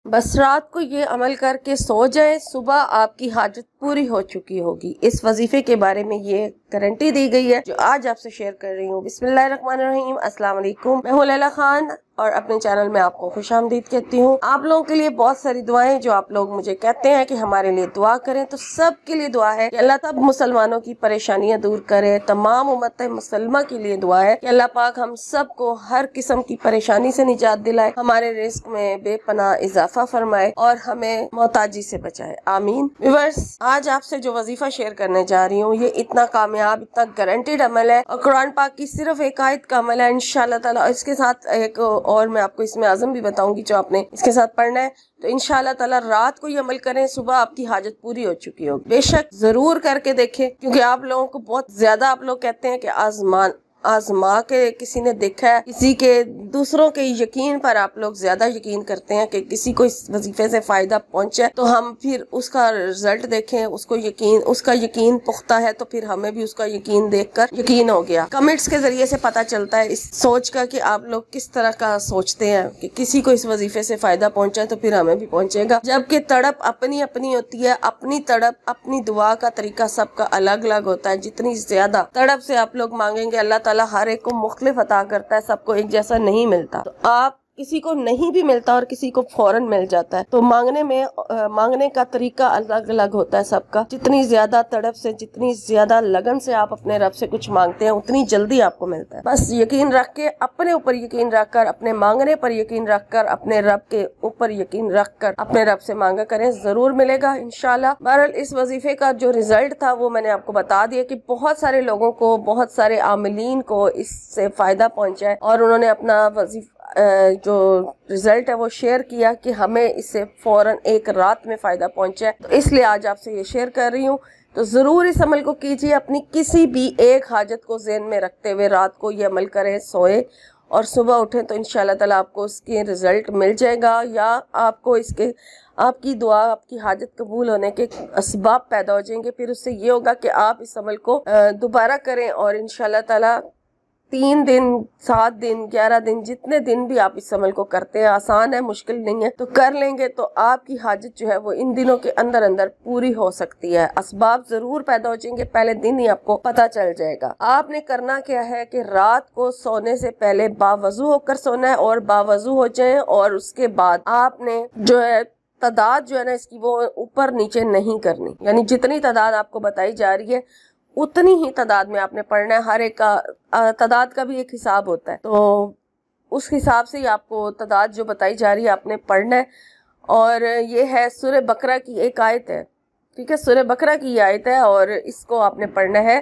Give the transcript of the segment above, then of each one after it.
बस रात को ये अमल करके सो जाए, सुबह आपकी हाजत पूरी हो चुकी होगी। इस वजीफे के बारे में ये गारंटी दी गई है जो आज आपसे शेयर कर रही हूँ। बिस्मिल्लाहिर्रहमानिर्रहीम, अस्सलाम वालेकुम। मैं हूँ लैला खान और अपने चैनल में आपको खुशामदीद कहती हूँ। आप लोगों के लिए बहुत सारी दुआएं जो आप लोग मुझे कहते हैं कि हमारे लिए दुआ करें, तो सब के लिए दुआ है कि अल्लाह सब मुसलमानों की परेशानियां दूर करे। तमाम उम्मत मुसलमा के लिए दुआ है कि अल्लाह पाक हम सब को हर किस्म की परेशानी से निजात दिलाए, हमारे रिस्क में बेपनाह इजाफा फरमाए और हमें मोहताजी से बचाए, आमीन। व्यूअर्स, आज आपसे जो वजीफा शेयर करने जा रही हूँ ये इतना कामयाब, इतना गारंटेड अमल है और कुरान पाक की सिर्फ एक आयत का अमल है इंशाअल्लाह ताला। इसके साथ एक और मैं आपको इसमें आज़म भी बताऊंगी जो आपने इसके साथ पढ़ना है। तो इंशाअल्लाह ताला रात को ये अमल करें, सुबह आपकी हाजत पूरी हो चुकी होगी। बेशक जरूर करके देखें, क्योंकि आप लोगों को बहुत ज्यादा आप लोग कहते हैं कि आजमा के किसी ने देखा है, किसी के दूसरों के यकीन पर आप लोग ज्यादा यकीन करते हैं कि किसी को इस वजीफे से फायदा पहुंचे तो हम फिर उसका रिजल्ट देखें, उसका यकीन पुख्ता है तो फिर हमें भी उसका यकीन देखकर यकीन हो गया। कमेंट्स के जरिए से पता चलता है इस सोच का कि आप लोग किस तरह का सोचते हैं कि किसी को इस वजीफे से फायदा पहुंचा तो फिर हमें भी पहुंचेगा। जबकि तड़प अपनी अपनी होती है, अपनी तड़प, अपनी दुआ का तरीका सबका अलग अलग होता है। जितनी ज्यादा तड़प से आप लोग मांगेंगे अल्लाह ताला हर एक को मुख्तलिफ अता करता है, सबको एक जैसा नहीं मिलता। तो आप किसी को नहीं भी मिलता और किसी को फौरन मिल जाता है, तो मांगने का तरीका अलग अलग होता है सबका। जितनी ज्यादा तड़प से, जितनी ज्यादा लगन से आप अपने रब से कुछ मांगते हैं उतनी जल्दी आपको मिलता है। बस यकीन रख के, अपने ऊपर यकीन रखकर, अपने मांगने पर यकीन रखकर, अपने रब के ऊपर यकीन रखकर अपने रब से मांगा करें, जरूर मिलेगा इंशाल्लाह। बहरहाल इस वजीफे का जो रिजल्ट था वो मैंने आपको बता दिया कि बहुत सारे लोगों को, बहुत सारे आमिलीन को इससे फायदा पहुंचा है और उन्होंने अपना वजीफा जो रिजल्ट है वो शेयर किया कि हमें इससे फौरन एक रात में फायदा पहुंचा है। तो इसलिए आज आपसे ये शेयर कर रही हूँ। तो जरूर इस अमल को कीजिए, अपनी किसी भी एक हाजत को ज़हन में रखते हुए रात को ये अमल करें, सोए और सुबह उठें तो इंशाल्लाह ताला आपको इसके रिजल्ट मिल जाएगा, या आपको इसके आपकी दुआ, आपकी हाजत कबूल होने के असबाब पैदा हो जाएंगे। फिर उससे ये होगा कि आप इस अमल को दोबारा करें और इंशाल्लाह ताला 3 दिन, 7 दिन, 11 दिन, जितने दिन भी आप इस अमल को करते हैं, आसान है, मुश्किल नहीं है, तो कर लेंगे तो आपकी हाजत जो है वो इन दिनों के अंदर अंदर पूरी हो सकती है। असबाब जरूर पैदा हो जाएंगे, पहले दिन ही आपको पता चल जाएगा। आपने करना क्या है कि रात को सोने से पहले बावजू होकर सोना है और बावजू हो जाए, और उसके बाद आपने जो है तादाद जो है ना इसकी वो ऊपर नीचे नहीं करनी, यानी जितनी तादाद आपको बताई जा रही है उतनी ही तादाद में आपने पढ़ना है। हर एक का तादाद का भी एक हिसाब होता है, तो उस हिसाब से ही आपको तादाद जो बताई जा रही है आपने पढ़ना है। और ये है सूरह बकरा की एक आयत है, ठीक है, सूरह बकरा की ये आयत है और इसको आपने पढ़ना है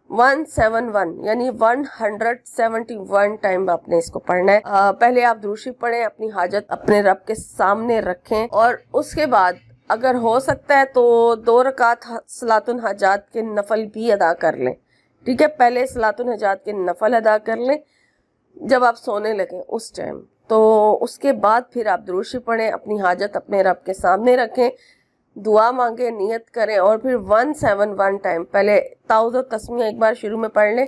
171, यानी 171 टाइम आपने इसको पढ़ना है। पहले आप दुरूद शरीफ पढ़ें, अपनी हाजत अपने रब के सामने रखें और उसके बाद अगर हो सकता है तो 2 रकात सलातुल हाजात के नफल भी अदा कर लें, ठीक है। पहले सलातुल हाजात के नफल अदा कर लें जब आप सोने लगे उस टाइम, तो उसके बाद फिर आप दुरूद शरीफ पढ़ें, अपनी हाजत अपने रब के सामने रखें, दुआ मांगे, नियत करें और फिर 171 टाइम पहले ताऊज़ तस्मीह एक बार शुरू में पढ़ लें।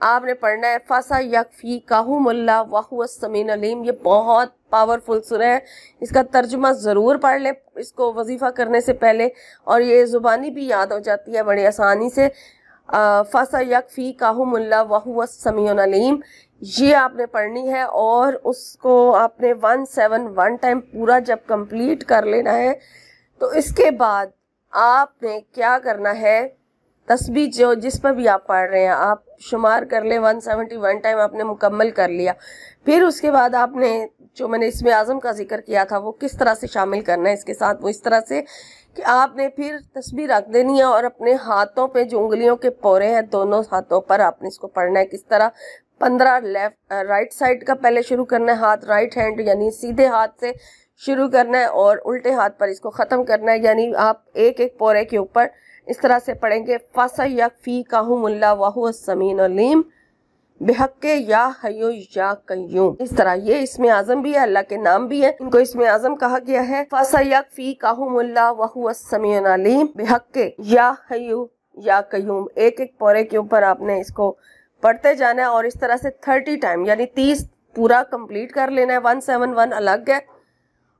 आपने पढ़ना है फासा यकफी काहुमुल्लाह वहुवस समीउल अलीम। ये बहुत पावरफुल सूरह है, इसका तर्जुमा ज़रूर पढ़ लें इसको वजीफ़ा करने से पहले, और ये ज़ुबानी भी याद हो जाती है बड़ी आसानी से। फासा यकफी काहुमुल्लाह वहुवस समीउल अलीम, ये आपने पढ़नी है और उसको आपने 171 टाइम पूरा जब कंप्लीट कर लेना है तो इसके बाद आपने क्या करना है, तस्बीह जो जिस पर भी आप पढ़ रहे हैं आप शुमार कर ले, 171 टाइम आपने मुकम्मल कर लिया। फिर उसके बाद आपने जो मैंने इसमें आज़म का जिक्र किया था वो किस तरह से शामिल करना है इसके साथ, वो इस तरह से कि आपने फिर तस्बीह रख देनी है और अपने हाथों पे जो उंगलियों के पोरे हैं दोनों हाथों पर आपने इसको पढ़ना है। किस तरह 15 राइट साइड का पहले शुरू करना है, हाथ राइट हैंड यानी सीधे हाथ से शुरू करना है और उल्टे हाथ पर इसको ख़त्म करना है, यानी आप एक एक पोरे के ऊपर इस तरह से पढ़ेंगे फासा यकफी काहुमुल्लाह वहुवस समीउल अलीम बेहक्के या हय्यु या कय्यूम। इस तरह ये इसमें आज़म भी है, अल्लाह के नाम भी है, इनको इसमें आज़म कहा गया है। फासा यकफी काहुमुल्लाह वहुवस समीउल अलीम बेहक्के या हय्यु या कय्यूम। एक एक पोरे के ऊपर आपने इसको पढ़ते जाना है और इस तरह से 30 टाइम यानी 30 पूरा कंप्लीट कर लेना है। 171 अलग है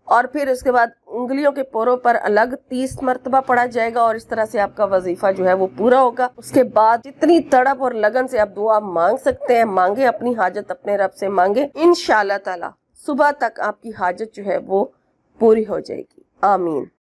اور پھر اس کے بعد انگلیوں کے پوروں پر الگ 30 مرتبہ پڑھا جائے گا، اور اس طرح سے آپ کا وظیفہ جو ہے وہ پورا ہوگا۔ اس کے بعد جتنی تڑپ اور لگن سے آپ دعا مانگ سکتے ہیں مانگے، اپنی حاجت اپنے رب سے مانگے، انشاءاللہ تعالی صبح تک آپ کی حاجت جو ہے وہ پوری ہو جائے گی۔ آمین۔